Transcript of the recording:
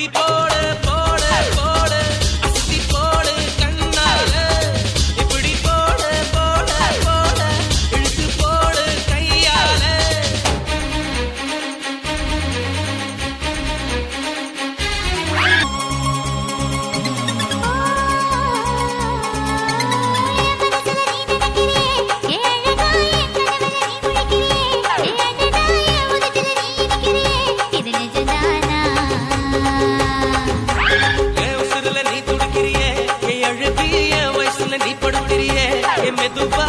இப்படி போடு போடு போடு அசத்தி போடு கண்ணால இப்படி போடு போடு போடு இழுத்து போடு கையால நீ துடிக்கிறியே என் அழகிய வயசுல நீ படுக்கிறியே என் மெதுவா